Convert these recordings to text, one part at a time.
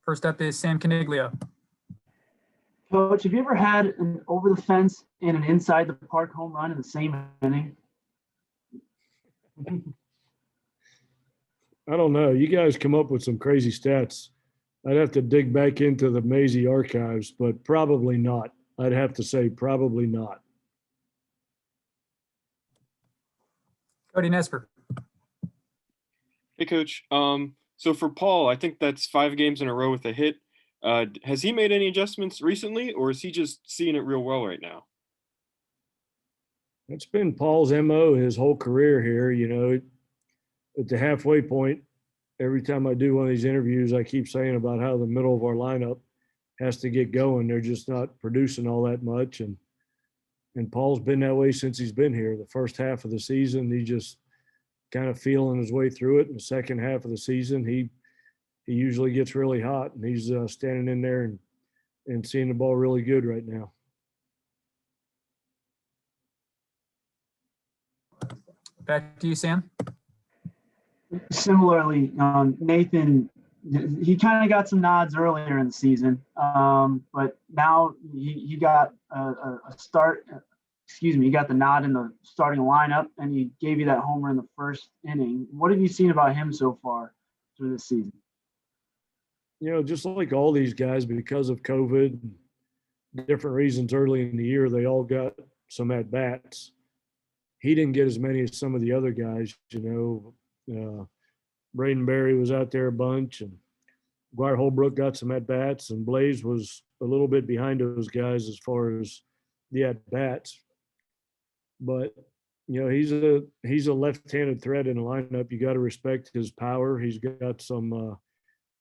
First up is Sam Caniglio. Coach, have you ever had an over the fence and an inside the park home run in the same inning? I don't know. You guys come up with some crazy stats. I'd have to dig back into the Mazey archives, but probably not. I'd have to say probably not. Cody Nesper. Hey, Coach. So for Paul, I think that's 5 games in a row with a hit. Has he made any adjustments recently, or is he just seeing it real well right now? It's been Paul's MO his whole career here. You know, at the halfway point, every time I do one of these interviews, I keep saying about how the middle of our lineup has to get going. They're just not producing all that much. And Paul's been that way since he's been here. The first half of the season, he just kind of feeling his way through it. In the second half of the season, he usually gets really hot, and he's standing in there and seeing the ball really good right now. Back to you, Sam. Similarly, Nathan, he kind of got some nods earlier in the season, but now he got a start. Excuse me, he got the nod in the starting lineup, and he gave you that homer in the first inning. What have you seen about him so far through this season? You know, just like all these guys, because of COVID, different reasons early in the year, they all got some at-bats. He didn't get as many as some of the other guys, you know. Braden Berry was out there a bunch, and Guire Holbrook got some at-bats, and Blaze was a little bit behind those guys as far as the at-bats. But, you know, he's a left-handed threat in the lineup. You got to respect his power. He's got some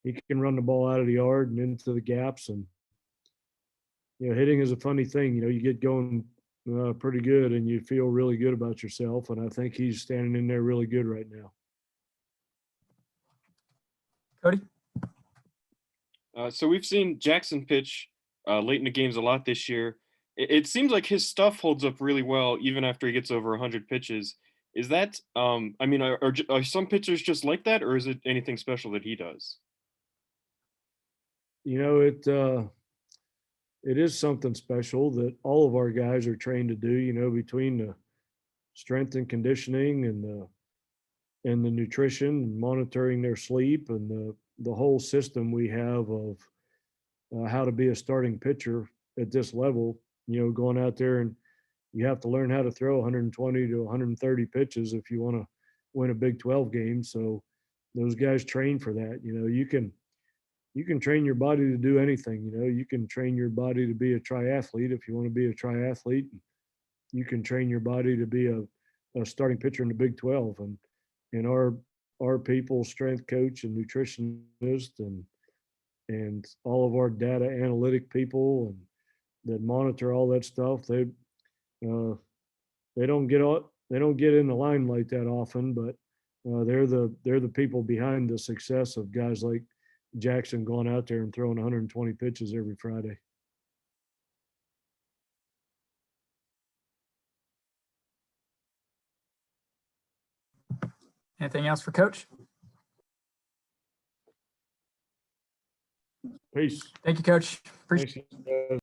he can run the ball out of the yard and into the gaps. And, you know, hitting is a funny thing. You know, you get going pretty good and you feel really good about yourself. And I think he's standing in there really good right now. Cody. So we've seen Jackson pitch late in the games a lot this year. It seems like his stuff holds up really well even after he gets over 100 pitches. Is that, I mean, are some pitchers just like that, or is it anything special that he does? You know, it is something special that all of our guys are trained to do, you know, between the strength and conditioning and the nutrition and monitoring their sleep and the whole system we have of how to be a starting pitcher at this level, you know, going out there, and you have to learn how to throw 120 to 130 pitches if you want to win a Big 12 game. So those guys train for that. You know, you can train your body to do anything. You know, you can train your body to be a triathlete if you want to be a triathlete. You can train your body to be a starting pitcher in the Big 12. And our people, strength coach and nutritionist and all of our data analytic people and that monitor all that stuff, they don't get in the limelight that often, but they're the people behind the success of guys like Jackson going out there and throwing 120 pitches every Friday. Anything else for Coach? Peace. Thank you, Coach. Appreciate Thanks, guys.